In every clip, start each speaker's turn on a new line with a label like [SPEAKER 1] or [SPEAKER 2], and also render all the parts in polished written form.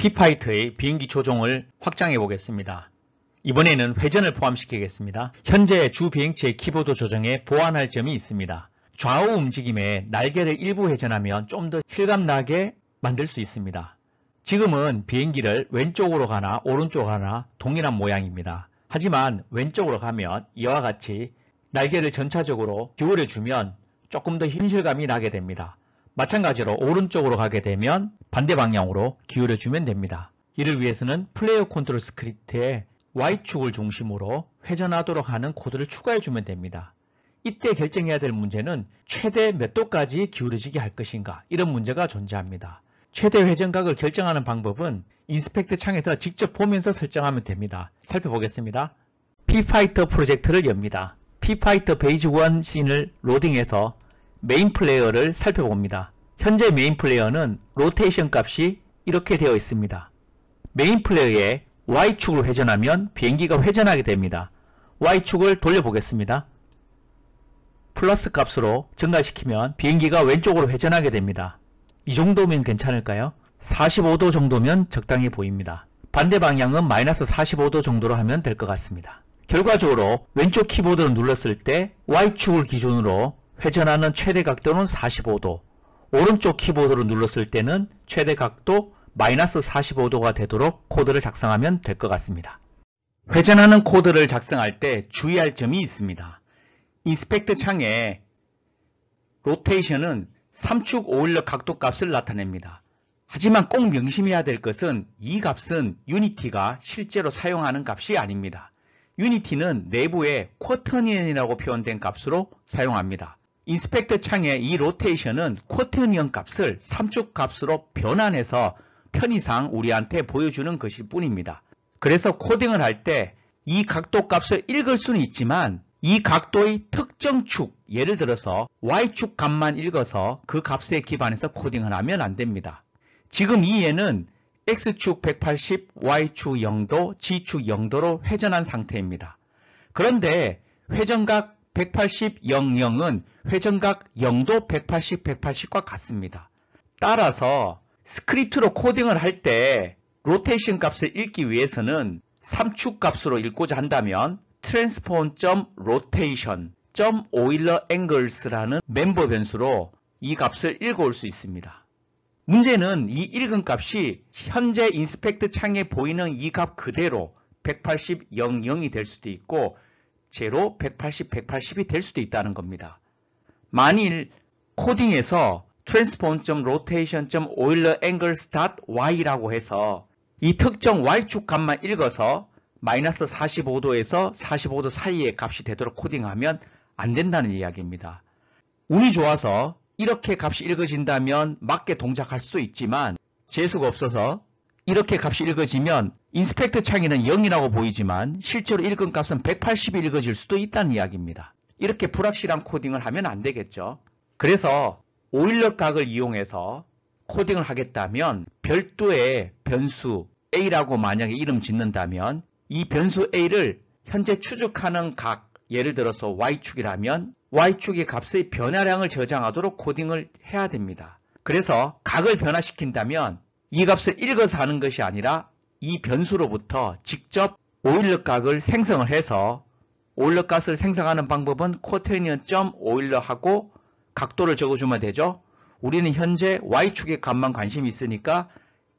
[SPEAKER 1] 피파이터의 비행기 조종을 확장해 보겠습니다. 이번에는 회전을 포함시키겠습니다. 현재 주 비행체의 키보드 조정에 보완할 점이 있습니다. 좌우 움직임에 날개를 일부 회전하면 좀 더 실감나게 만들 수 있습니다. 지금은 비행기를 왼쪽으로 가나 오른쪽으로 가나 동일한 모양입니다. 하지만 왼쪽으로 가면 이와 같이 날개를 전차적으로 기울여주면 조금 더 힘실감이 나게 됩니다. 마찬가지로 오른쪽으로 가게 되면 반대 방향으로 기울여주면 됩니다. 이를 위해서는 플레이어 컨트롤 스크립트에 Y축을 중심으로 회전하도록 하는 코드를 추가해주면 됩니다. 이때 결정해야 될 문제는 최대 몇 도까지 기울어지게 할 것인가, 이런 문제가 존재합니다. 최대 회전각을 결정하는 방법은 인스펙트 창에서 직접 보면서 설정하면 됩니다. 살펴보겠습니다. 피파이터 프로젝트를 엽니다. 피파이터 베이지 1 씬을 로딩해서 메인 플레이어를 살펴봅니다. 현재 메인 플레이어는 로테이션 값이 이렇게 되어 있습니다. 메인 플레이어에 Y축으로 회전하면 비행기가 회전하게 됩니다. Y축을 돌려보겠습니다. 플러스 값으로 증가시키면 비행기가 왼쪽으로 회전하게 됩니다. 이 정도면 괜찮을까요? 45도 정도면 적당해 보입니다. 반대 방향은 마이너스 45도 정도로 하면 될 것 같습니다. 결과적으로 왼쪽 키보드를 눌렀을 때 Y축을 기준으로 회전하는 최대 각도는 45도, 오른쪽 키보드를 눌렀을 때는 최대 각도 마이너스 45도가 되도록 코드를 작성하면 될 것 같습니다. 회전하는 코드를 작성할 때 주의할 점이 있습니다. 인스펙트 창에 로테이션은 3축 오일러 각도 값을 나타냅니다. 하지만 꼭 명심해야 될 것은 이 값은 유니티가 실제로 사용하는 값이 아닙니다. 유니티는 내부에 쿼터니언이라고 표현된 값으로 사용합니다. 인스펙터 창의 이 로테이션은 쿼터니언 값을 3축 값으로 변환해서 편의상 우리한테 보여주는 것일 뿐입니다. 그래서 코딩을 할 때 이 각도 값을 읽을 수는 있지만 이 각도의 특정 축, 예를 들어서 Y축 값만 읽어서 그 값에 기반해서 코딩을 하면 안 됩니다. 지금 이 얘는 X축 180, Y축 0도, G축 0도로 회전한 상태입니다. 그런데 회전각 180, 00은 회전각 0도 180, 180과 같습니다. 따라서 스크립트로 코딩을 할 때 로테이션 값을 읽기 위해서는 3축 값으로 읽고자 한다면 transform.rotation.oilerAngles라는 멤버 변수로 이 값을 읽어올 수 있습니다. 문제는 이 읽은 값이 현재 인스펙트 창에 보이는 이 값 그대로 180, 00이 될 수도 있고 0, 180, 180이 될 수도 있다는 겁니다. 만일 코딩에서 transform.rotation.oilerAngles.y라고 해서 이 특정 Y축 값만 읽어서 마이너스 45도에서 45도 사이의 값이 되도록 코딩하면 안 된다는 이야기입니다. 운이 좋아서 이렇게 값이 읽어진다면 맞게 동작할 수도 있지만 재수가 없어서 이렇게 값이 읽어지면 인스펙트 창에는 0이라고 보이지만 실제로 읽은 값은 180이 읽어질 수도 있다는 이야기입니다. 이렇게 불확실한 코딩을 하면 안 되겠죠. 그래서 오일러 각을 이용해서 코딩을 하겠다면 별도의 변수 A라고 만약에 이름 짓는다면 이 변수 A를 현재 추적하는 각, 예를 들어서 Y축이라면 Y축의 값의 변화량을 저장하도록 코딩을 해야 됩니다. 그래서 각을 변화시킨다면 이 값을 읽어서 하는 것이 아니라 이 변수로부터 직접 오일러 각을 생성을 해서 오일러 값을 생성하는 방법은 quaternion.oiler하고 각도를 적어주면 되죠. 우리는 현재 Y축의 값만 관심이 있으니까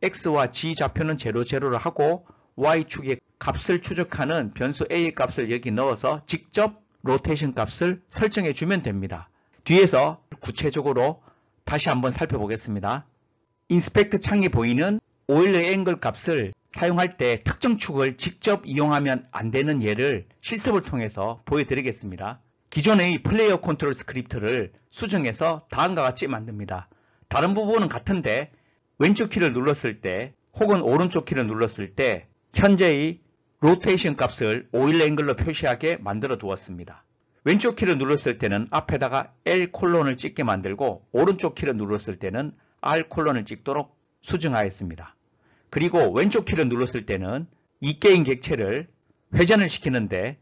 [SPEAKER 1] X와 G 좌표는 0, 0를 하고 Y축의 값을 추적하는 변수 A의 값을 여기 넣어서 직접 로테이션 값을 설정해 주면 됩니다. 뒤에서 구체적으로 다시 한번 살펴보겠습니다. 인스펙트 창에 보이는 오일러 앵글 값을 사용할 때 특정 축을 직접 이용하면 안 되는 예를 실습을 통해서 보여드리겠습니다. 기존의 플레이어 컨트롤 스크립트를 수정해서 다음과 같이 만듭니다. 다른 부분은 같은데 왼쪽 키를 눌렀을 때 혹은 오른쪽 키를 눌렀을 때 현재의 로테이션 값을 오일러 앵글로 표시하게 만들어 두었습니다. 왼쪽 키를 눌렀을 때는 앞에다가 L 콜론을 찍게 만들고 오른쪽 키를 눌렀을 때는 R 콜론을 찍도록 수정하였습니다. 그리고 왼쪽 키를 눌렀을 때는 이 게임 객체를 회전을 시키는데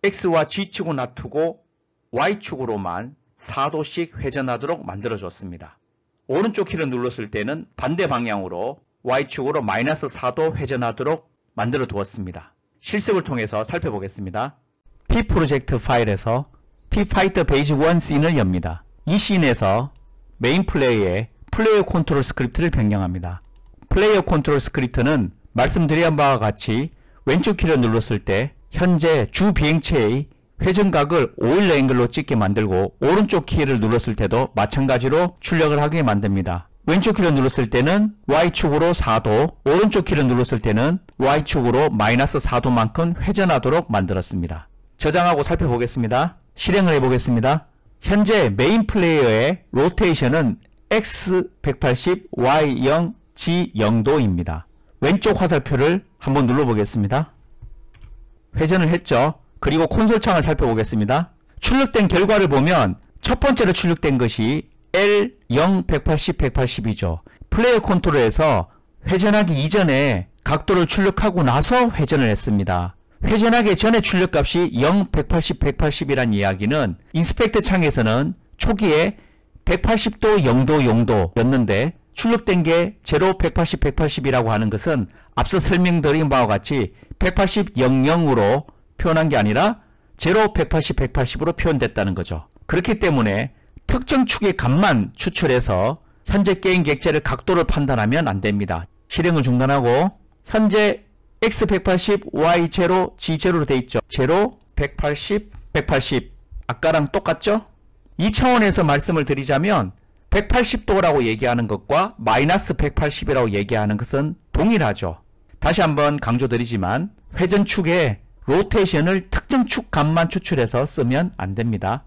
[SPEAKER 1] X와 G축을 놔두고 Y축으로만 4도씩 회전하도록 만들어줬습니다. 오른쪽 키를 눌렀을 때는 반대 방향으로 Y축으로 마이너스 4도 회전하도록 만들어 두었습니다. 실습을 통해서 살펴보겠습니다. P 프로젝트 파일에서 Pfighter 베이직 1 씬을 엽니다. 이 씬에서 메인 플레이어의 플레이어 컨트롤 스크립트를 변경합니다. 플레이어 컨트롤 스크립트는 말씀드린 바와 같이 왼쪽 키를 눌렀을 때 현재 주 비행체의 회전각을 오일러 앵글로 찍게 만들고 오른쪽 키를 눌렀을 때도 마찬가지로 출력을 하게 만듭니다. 왼쪽 키를 눌렀을 때는 Y축으로 4도, 오른쪽 키를 눌렀을 때는 Y축으로 마이너스 4도만큼 회전하도록 만들었습니다. 저장하고 살펴보겠습니다. 실행을 해보겠습니다. 현재 메인 플레이어의 로테이션은 X180, Y0, G0도입니다. 왼쪽 화살표를 한번 눌러보겠습니다. 회전을 했죠. 그리고 콘솔 창을 살펴보겠습니다. 출력된 결과를 보면 첫 번째로 출력된 것이 L0, 180, 180이죠. 플레이어 컨트롤에서 회전하기 이전에 각도를 출력하고 나서 회전을 했습니다. 회전하기 전에 출력값이 0, 180, 180이란 이야기는 인스펙트 창에서는 초기에 180도, 0도, 0도였는데 출력된 게 0, 180, 180이라고 하는 것은 앞서 설명드린 바와 같이 180, 00으로 표현한 게 아니라 0, 180, 180으로 표현됐다는 거죠. 그렇기 때문에 특정 축의 값만 추출해서 현재 게임 객체를 각도를 판단하면 안됩니다. 실행을 중단하고 현재 X180, Y0, G0로 되어 있죠. 0, 180, 180 아까랑 똑같죠? 이 차원에서 말씀을 드리자면 180도라고 얘기하는 것과 마이너스 180이라고 얘기하는 것은 동일하죠. 다시 한번 강조드리지만 회전축의 로테이션을 특정 축 값만 추출해서 쓰면 안됩니다.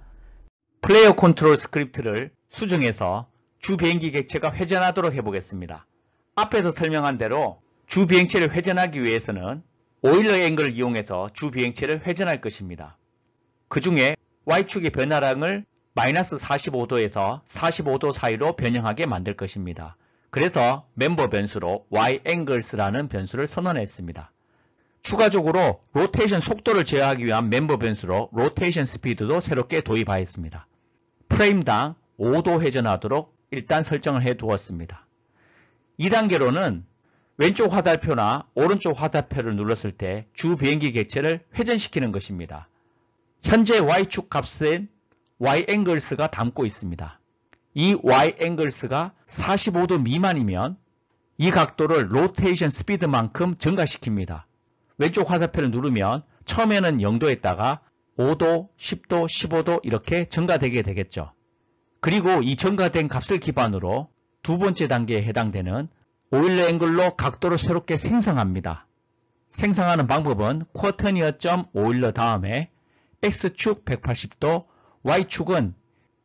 [SPEAKER 1] 플레이어 컨트롤 스크립트를 수정해서 주 비행기 객체가 회전하도록 해보겠습니다. 앞에서 설명한 대로 주 비행체를 회전하기 위해서는 오일러 앵글을 이용해서 주 비행체를 회전할 것입니다. 그 중에 Y축의 변화량을 마이너스 45도에서 45도 사이로 변형하게 만들 것입니다. 그래서 멤버 변수로 Yangles라는 변수를 선언했습니다. 추가적으로 로테이션 속도를 제어하기 위한 멤버 변수로 로테이션 스피드도 새롭게 도입하였습니다. 프레임당 5도 회전하도록 일단 설정을 해 두었습니다. 2단계로는 왼쪽 화살표나 오른쪽 화살표를 눌렀을 때 주 비행기 객체를 회전시키는 것입니다. 현재 Y축 값은 Yangles가 담고 있습니다. 이 Yangles가 45도 미만이면 이 각도를 로테이션 스피드만큼 증가시킵니다. 왼쪽 화살표를 누르면 처음에는 0도였다가 5도, 10도, 15도 이렇게 증가되게 되겠죠. 그리고 이 증가된 값을 기반으로 두 번째 단계에 해당되는 오일러 앵글로 각도를 새롭게 생성합니다. 생성하는 방법은 쿼터니어 점 오일러 다음에 X축 180도, Y축은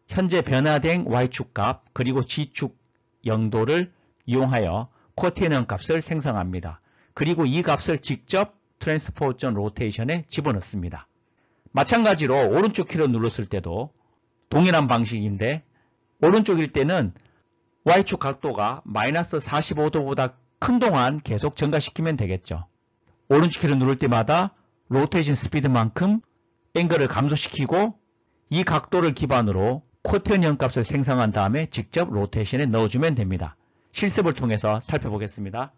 [SPEAKER 1] 현재 변화된 Y축 값 그리고 G축 0도를 이용하여 쿼터니어 값을 생성합니다. 그리고 이 값을 직접 트랜스포전 로테이션에 집어넣습니다. 마찬가지로 오른쪽 키를 눌렀을 때도 동일한 방식인데 오른쪽일 때는 Y축 각도가 마이너스 45도보다 큰 동안 계속 증가시키면 되겠죠. 오른쪽 키를 누를 때마다 로테이션 스피드만큼 앵글을 감소시키고 이 각도를 기반으로 쿼터니언 값을 생성한 다음에 직접 로테이션에 넣어주면 됩니다. 실습을 통해서 살펴보겠습니다.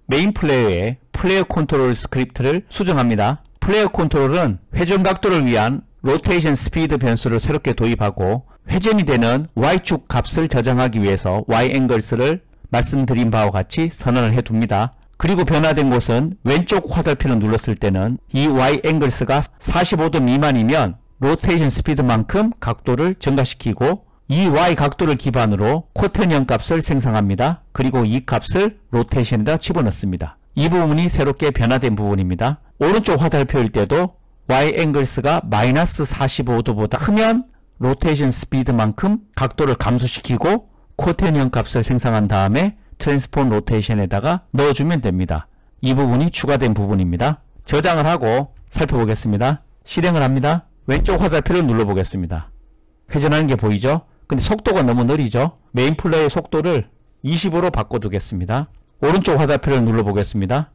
[SPEAKER 1] 메인 플레이어의 플레이어 컨트롤 스크립트를 수정합니다. 플레이어 컨트롤은 회전 각도를 위한 로테이션 스피드 변수를 새롭게 도입하고 회전이 되는 Y축 값을 저장하기 위해서 Yangles를 말씀드린 바와 같이 선언을 해둡니다. 그리고 변화된 곳은 왼쪽 화살표를 눌렀을 때는 이 Yangles가 45도 미만이면 로테이션 스피드만큼 각도를 증가시키고 이 Y 각도를 기반으로 쿼터니언 값을 생성합니다. 그리고 이 값을 로테이션에다 집어넣습니다. 이 부분이 새롭게 변화된 부분입니다. 오른쪽 화살표일 때도 Yangles가 마이너스 45도보다 크면 로테이션 스피드만큼 각도를 감소시키고 쿼터니언 값을 생성한 다음에 트랜스폼 로테이션에다가 넣어주면 됩니다. 이 부분이 추가된 부분입니다. 저장을 하고 살펴보겠습니다. 실행을 합니다. 왼쪽 화살표를 눌러보겠습니다. 회전하는 게 보이죠? 근데 속도가 너무 느리죠? 메인 플레이의 속도를 20으로 바꿔두겠습니다. 오른쪽 화살표를 눌러보겠습니다.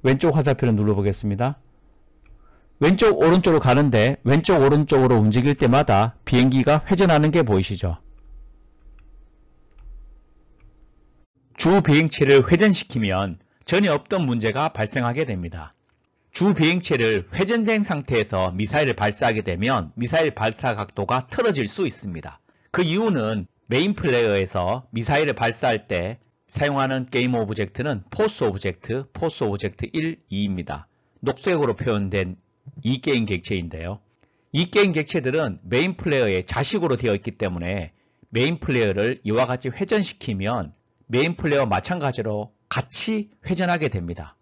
[SPEAKER 1] 왼쪽 화살표를 눌러보겠습니다. 왼쪽 오른쪽으로 가는데 왼쪽 오른쪽으로 움직일 때마다 비행기가 회전하는 게 보이시죠? 주 비행체를 회전시키면 전혀 없던 문제가 발생하게 됩니다. 주 비행체를 회전된 상태에서 미사일을 발사하게 되면 미사일 발사 각도가 틀어질 수 있습니다. 그 이유는 메인 플레이어에서 미사일을 발사할 때 사용하는 게임 오브젝트는 포스 오브젝트, 포스 오브젝트 1, 2입니다. 녹색으로 표현된 이 게임 객체인데요. 이 게임 객체들은 메인 플레이어의 자식으로 되어 있기 때문에 메인 플레이어를 이와 같이 회전시키면 메인 플레이어와 마찬가지로 같이 회전하게 됩니다.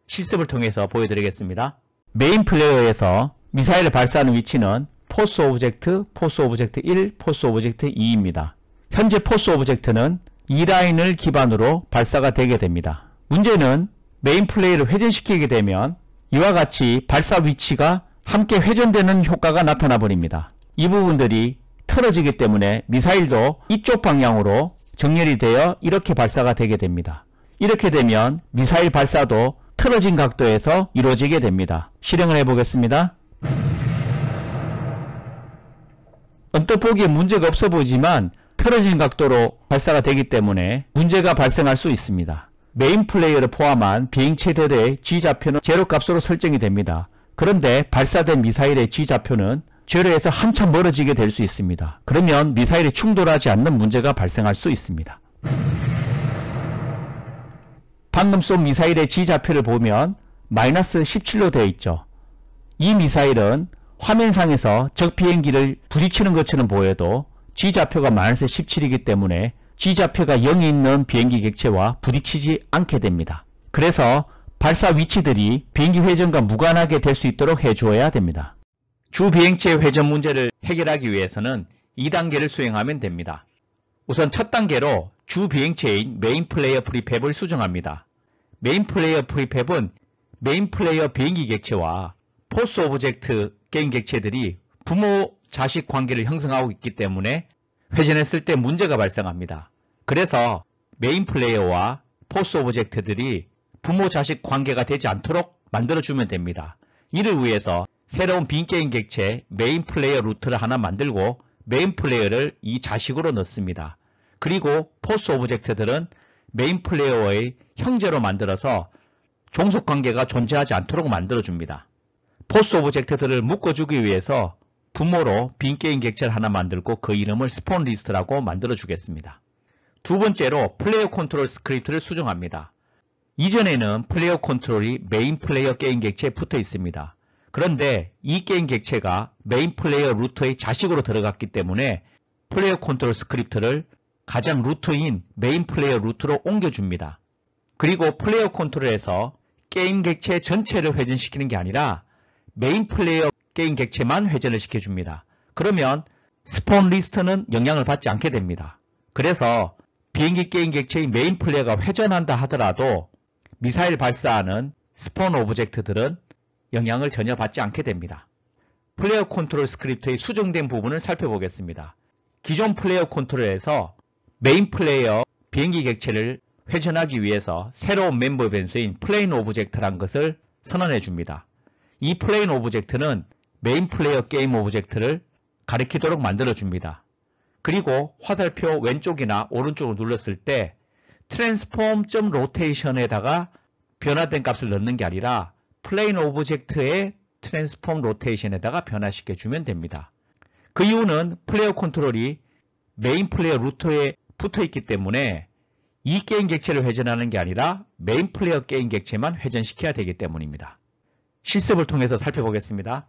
[SPEAKER 1] 실습을 통해서 보여드리겠습니다. 메인 플레이어에서 미사일을 발사하는 위치는 포스 오브젝트, 포스 오브젝트 1, 포스 오브젝트 2입니다. 현재 포스 오브젝트는 이 라인을 기반으로 발사가 되게 됩니다. 문제는 메인 플레이어를 회전시키게 되면 이와 같이 발사 위치가 함께 회전되는 효과가 나타나 버립니다. 이 부분들이 틀어지기 때문에 미사일도 이쪽 방향으로 정렬이 되어 이렇게 발사가 되게 됩니다. 이렇게 되면 미사일 발사도 틀어진 각도에서 이루어지게 됩니다. 실행을 해보겠습니다. 언뜻 보기에 문제가 없어 보이지만 틀어진 각도로 발사가 되기 때문에 문제가 발생할 수 있습니다. 메인 플레이어를 포함한 비행체들의 G좌표는 제로값으로 설정이 됩니다. 그런데 발사된 미사일의 G좌표는 제로에서 한참 멀어지게 될 수 있습니다. 그러면 미사일이 충돌하지 않는 문제가 발생할 수 있습니다. 방금 쏜 미사일의 G좌표를 보면 마이너스 17로 되어 있죠. 이 미사일은 화면상에서 적 비행기를 부딪히는 것처럼 보여도 G좌표가 마이너스 17이기 때문에 G좌표가 0이 있는 비행기 객체와 부딪히지 않게 됩니다. 그래서 발사 위치들이 비행기 회전과 무관하게 될 수 있도록 해주어야 됩니다. 주 비행체 회전 문제를 해결하기 위해서는 2단계를 수행하면 됩니다. 우선 첫 단계로 주 비행체인 메인 플레이어 프리팹을 수정합니다. 메인 플레이어 프리팹은 메인 플레이어 비행기 객체와 포스 오브젝트 게임 객체들이 부모 자식 관계를 형성하고 있기 때문에 회전했을 때 문제가 발생합니다. 그래서 메인 플레이어와 포스 오브젝트들이 부모 자식 관계가 되지 않도록 만들어주면 됩니다. 이를 위해서 새로운 빈 게임 객체 메인 플레이어 루트를 하나 만들고 메인 플레이어를 이 자식으로 넣습니다. 그리고 포스 오브젝트들은 메인 플레이어의 형제로 만들어서 종속 관계가 존재하지 않도록 만들어줍니다. 포스 오브젝트들을 묶어주기 위해서 부모로 빈 게임 객체를 하나 만들고 그 이름을 스폰 리스트라고 만들어주겠습니다. 두 번째로 플레이어 컨트롤 스크립트를 수정합니다. 이전에는 플레이어 컨트롤이 메인 플레이어 게임 객체에 붙어 있습니다. 그런데 이 게임 객체가 메인 플레이어 루트의 자식으로 들어갔기 때문에 플레이어 컨트롤 스크립트를 가장 루트인 메인 플레이어 루트로 옮겨줍니다. 그리고 플레이어 컨트롤에서 게임 객체 전체를 회전시키는 게 아니라 메인 플레이어 게임 객체만 회전을 시켜줍니다. 그러면 스폰 리스트는 영향을 받지 않게 됩니다. 그래서 비행기 게임 객체의 메인 플레이어가 회전한다 하더라도 미사일 발사하는 스폰 오브젝트들은 영향을 전혀 받지 않게 됩니다. 플레이어 컨트롤 스크립트의 수정된 부분을 살펴보겠습니다. 기존 플레이어 컨트롤에서 메인 플레이어 비행기 객체를 회전하기 위해서 새로운 멤버 변수인 플레인 오브젝트란 것을 선언해 줍니다. 이 플레인 오브젝트는 메인 플레이어 게임 오브젝트를 가리키도록 만들어 줍니다. 그리고 화살표 왼쪽이나 오른쪽을 눌렀을 때 transform.rotation에다가 변화된 값을 넣는 게 아니라 플레인 오브젝트의 transform rotation에다가 변화시켜 주면 됩니다. 그 이유는 플레이어 컨트롤이 메인 플레이어 루트에 붙어 있기 때문에 이 게임 객체를 회전하는 게 아니라 메인 플레이어 게임 객체만 회전시켜야 되기 때문입니다. 실습을 통해서 살펴보겠습니다.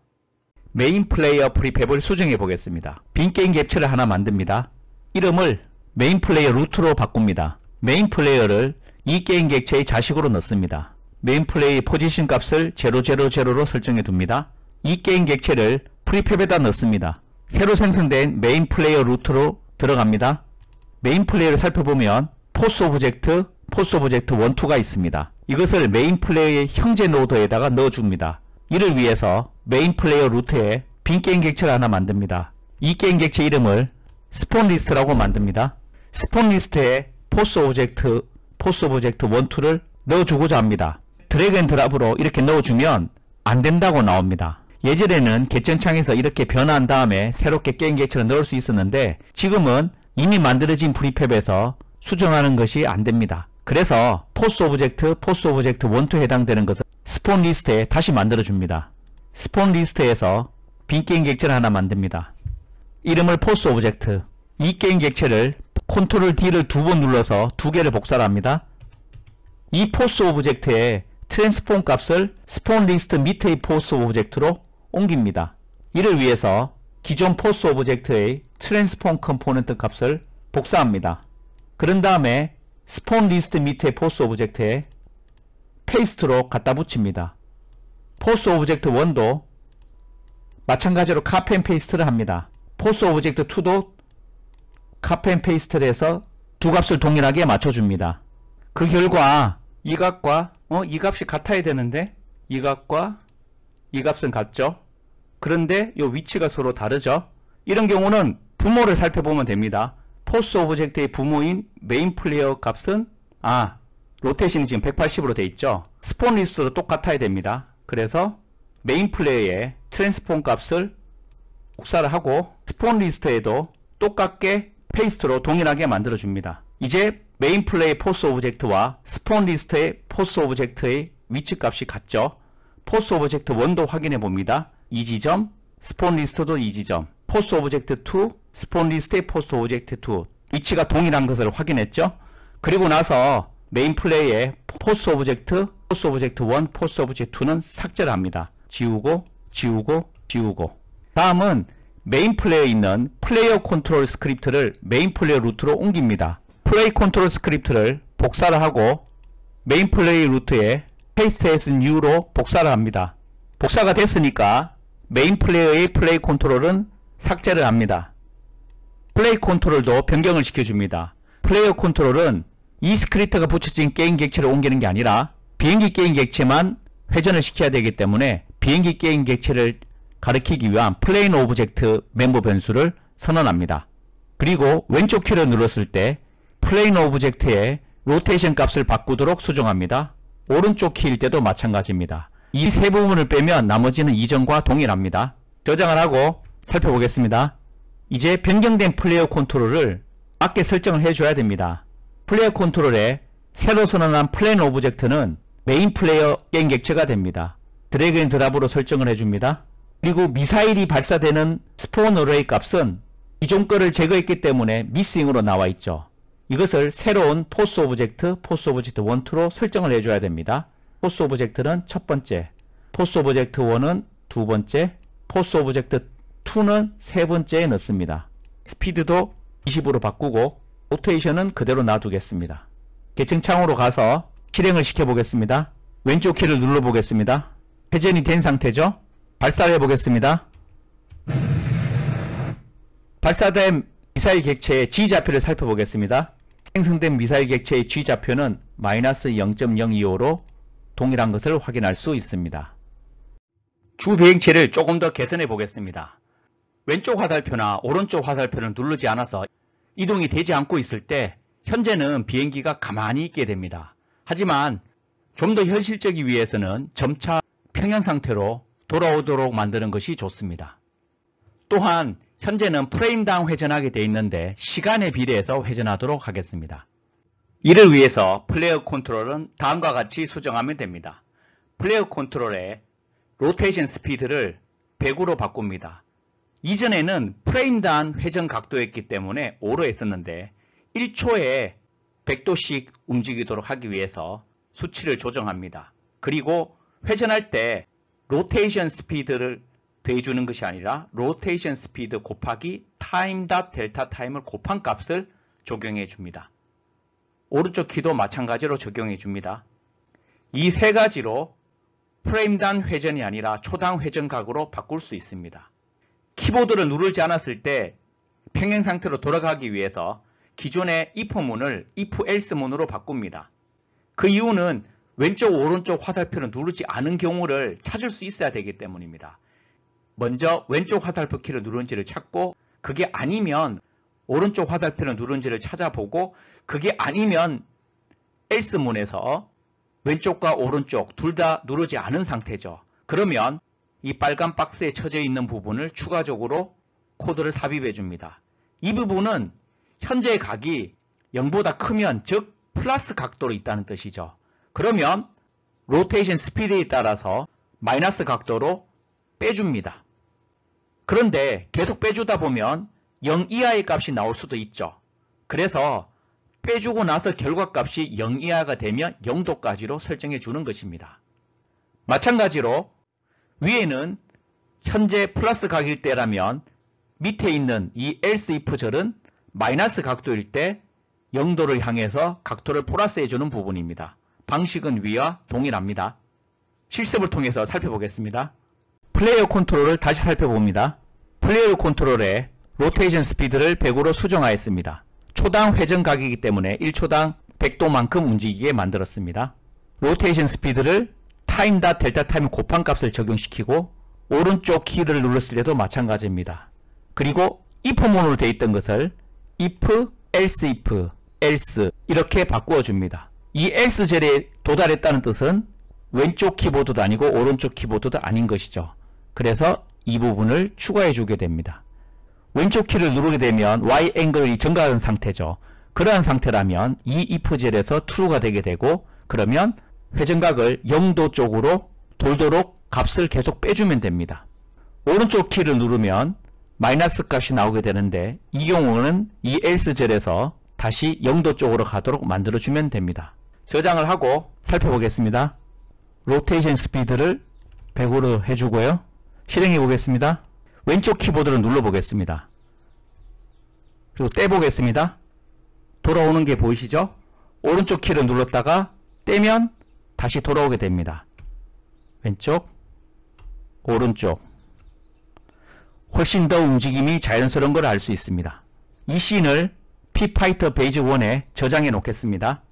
[SPEAKER 1] 메인 플레이어 프리팹을 수정해 보겠습니다. 빈 게임 객체를 하나 만듭니다. 이름을 메인 플레이어 루트로 바꿉니다. 메인 플레이어를 이 게임 객체의 자식으로 넣습니다. 메인 플레이 포지션 값을 000로 설정해 둡니다. 이 게임 객체를 프리팹에다 넣습니다. 새로 생성된 메인 플레이어 루트로 들어갑니다. 메인 플레이어를 살펴보면 포스 오브젝트 1, 2가 있습니다. 이것을 메인 플레이어의 형제 노드에다가 넣어줍니다. 이를 위해서 메인 플레이어 루트에 빈 게임 객체를 하나 만듭니다. 이 게임 객체 이름을 스폰 리스트라고 만듭니다. 스폰 리스트에 포스 오브젝트 1, 2를 넣어주고자 합니다. 드래그 앤 드랍으로 이렇게 넣어주면 안된다고 나옵니다. 예전에는 개천창에서 이렇게 변화한 다음에 새롭게 게임 객체를 넣을 수 있었는데 지금은 이미 만들어진 프리팹에서 수정하는 것이 안됩니다. 그래서 포스 오브젝트 1, 2 해당되는 것을 스폰 리스트에 다시 만들어줍니다. 스폰 리스트에서 빈 게임 객체를 하나 만듭니다. 이름을 포스 오브젝트. 이 게임 객체를 컨트롤 D를 2번 눌러서 2개를 복사를 합니다. 이 포스 오브젝트의 트랜스폼 값을 스폰 리스트 밑의 포스 오브젝트로 옮깁니다. 이를 위해서 기존 포스 오브젝트의 트랜스폼 컴포넌트 값을 복사합니다. 그런 다음에 스폰 리스트 밑의 포스 오브젝트에 페이스트로 갖다 붙입니다. 포스 오브젝트 1도 마찬가지로 카피 앤 페이스트를 합니다. 포스 오브젝트 2도 카피 앤 페이스트를 해서 두 값을 동일하게 맞춰줍니다. 그 결과 이 값과 이 값이 같아야 되는데 이 값과 이 값은 같죠. 그런데 이 위치가 서로 다르죠. 이런 경우는 부모를 살펴보면 됩니다. 포스 오브젝트의 부모인 메인 플레이어 값은 로테이션이 지금 180으로 돼 있죠. 스폰 리스트도 똑같아야 됩니다. 그래서 메인 플레이어의 트랜스폼 값을 복사를 하고 스폰 리스트에도 똑같게 페이스트로 동일하게 만들어 줍니다. 이제 메인 플레이 포스 오브젝트와 스폰 리스트의 포스 오브젝트의 위치 값이 같죠. 포스 오브젝트 1도 확인해 봅니다. 이 지점, 스폰 리스트도 이 지점, 포스 오브젝트 2, 스폰 리스트의 포스 오브젝트 2 위치가 동일한 것을 확인했죠. 그리고 나서 메인 플레이의 포스 오브젝트 1, 포스 오브젝트 2는 삭제를 합니다. 지우고 다음은 메인 플레이어에 있는 플레이어 컨트롤 스크립트를 메인 플레이어 루트로 옮깁니다. 플레이 컨트롤 스크립트를 복사를 하고 메인 플레이 루트에 paste as new로 복사를 합니다. 복사가 됐으니까 메인 플레이어의 플레이 컨트롤은 삭제를 합니다. 플레이 컨트롤도 변경을 시켜줍니다. 플레이어 컨트롤은 이 스크립트가 붙여진 게임 객체를 옮기는 게 아니라 비행기 게임 객체만 회전을 시켜야 되기 때문에 비행기 게임 객체를 가리키기 위한 플레인 오브젝트 멤버 변수를 선언합니다. 그리고 왼쪽 키를 눌렀을 때 플레인 오브젝트의 로테이션 값을 바꾸도록 수정합니다. 오른쪽 키일 때도 마찬가지입니다. 이 세 부분을 빼면 나머지는 이전과 동일합니다. 저장을 하고 살펴보겠습니다. 이제 변경된 플레이어 컨트롤을 맞게 설정을 해줘야 됩니다. 플레이어 컨트롤에 새로 선언한 플레인 오브젝트는 메인 플레이어 게임 객체가 됩니다. 드래그 앤 드랍으로 설정을 해줍니다. 그리고 미사일이 발사되는 스폰 어레이 값은 기존 거를 제거했기 때문에 미싱으로 나와 있죠. 이것을 새로운 포스 오브젝트 1, 2로 설정을 해줘야 됩니다. 포스 오브젝트는 첫 번째, 포스 오브젝트 1은 두 번째, 포스 오브젝트 2는 세 번째에 넣습니다. 스피드도 20으로 바꾸고 로테이션은 그대로 놔두겠습니다. 계층창으로 가서 실행을 시켜보겠습니다. 왼쪽 키를 눌러보겠습니다. 회전이 된 상태죠? 발사를 해보겠습니다. 발사된 미사일 객체의 G좌표를 살펴보겠습니다. 생성된 미사일 객체의 G좌표는 마이너스 0.025로 동일한 것을 확인할 수 있습니다. 주 비행체를 조금 더 개선해 보겠습니다. 왼쪽 화살표나 오른쪽 화살표를 누르지 않아서 이동이 되지 않고 있을 때 현재는 비행기가 가만히 있게 됩니다. 하지만 좀 더 현실적이기 위해서는 점차 평형 상태로 돌아오도록 만드는 것이 좋습니다. 또한 현재는 프레임당 회전하게 되어 있는데 시간에 비례해서 회전하도록 하겠습니다. 이를 위해서 플레이어 컨트롤은 다음과 같이 수정하면 됩니다. 플레이어 컨트롤의 로테이션 스피드를 100으로 바꿉니다. 이전에는 프레임당 회전 각도였기 때문에 5로 했었는데 1초에 100도씩 움직이도록 하기 위해서 수치를 조정합니다. 그리고 회전할 때 로테이션 스피드를 더해주는 것이 아니라 로테이션 스피드 곱하기 타임 닷 델타 타임을 곱한 값을 적용해 줍니다. 오른쪽 키도 마찬가지로 적용해 줍니다. 이 세 가지로 프레임당 회전이 아니라 초당 회전각으로 바꿀 수 있습니다. 키보드를 누르지 않았을 때 평행 상태로 돌아가기 위해서 기존의 if 문을 if else 문으로 바꿉니다. 그 이유는 왼쪽 오른쪽 화살표를 누르지 않은 경우를 찾을 수 있어야 되기 때문입니다. 먼저 왼쪽 화살표 키를 누른지를 찾고 그게 아니면 오른쪽 화살표를 누른지를 찾아보고 그게 아니면 else 문에서 왼쪽과 오른쪽 둘 다 누르지 않은 상태죠. 그러면 이 빨간 박스에 쳐져 있는 부분을 추가적으로 코드를 삽입해 줍니다. 이 부분은 현재의 각이 0보다 크면 즉 플러스 각도로 있다는 뜻이죠. 그러면 로테이션 스피드에 따라서 마이너스 각도로 빼줍니다. 그런데 계속 빼주다 보면 0 이하의 값이 나올 수도 있죠. 그래서 빼주고 나서 결과값이 0 이하가 되면 0도까지로 설정해 주는 것입니다. 마찬가지로 위에는 현재 플러스 각일 때라면 밑에 있는 이 else if 절은 마이너스 각도일 때 0도를 향해서 각도를 플러스 해주는 부분입니다. 방식은 위와 동일합니다. 실습을 통해서 살펴보겠습니다. 플레이어 컨트롤을 다시 살펴봅니다. 플레이어 컨트롤에 로테이션 스피드를 100으로 수정하였습니다. 초당 회전각이기 때문에 1초당 100도만큼 움직이게 만들었습니다. 로테이션 스피드를 타임닷 델타 타임 곱한 값을 적용시키고 오른쪽 키를 눌렀을 때도 마찬가지입니다. 그리고 if 문으로 되어 있던 것을 if, else if, else 이렇게 바꾸어 줍니다. 이 else 젤에 도달했다는 뜻은 왼쪽 키보드도 아니고 오른쪽 키보드도 아닌 것이죠. 그래서 이 부분을 추가해 주게 됩니다. 왼쪽 키를 누르게 되면 Y 앵글이 증가한 상태죠. 그러한 상태라면 이 if 젤에서 true가 되게 되고 그러면 회전각을 0도 쪽으로 돌도록 값을 계속 빼주면 됩니다. 오른쪽 키를 누르면 마이너스 값이 나오게 되는데 이 경우는 이 else 젤에서 다시 0도 쪽으로 가도록 만들어주면 됩니다. 저장을 하고 살펴보겠습니다. 로테이션 스피드를 100으로 해주고요. 실행해 보겠습니다. 왼쪽 키보드를 눌러보겠습니다. 그리고 떼보겠습니다. 돌아오는 게 보이시죠? 오른쪽 키를 눌렀다가 떼면 다시 돌아오게 됩니다. 왼쪽, 오른쪽. 훨씬 더 움직임이 자연스러운 걸 알 수 있습니다. 이 씬을 피파이터 베이지 1에 저장해 놓겠습니다.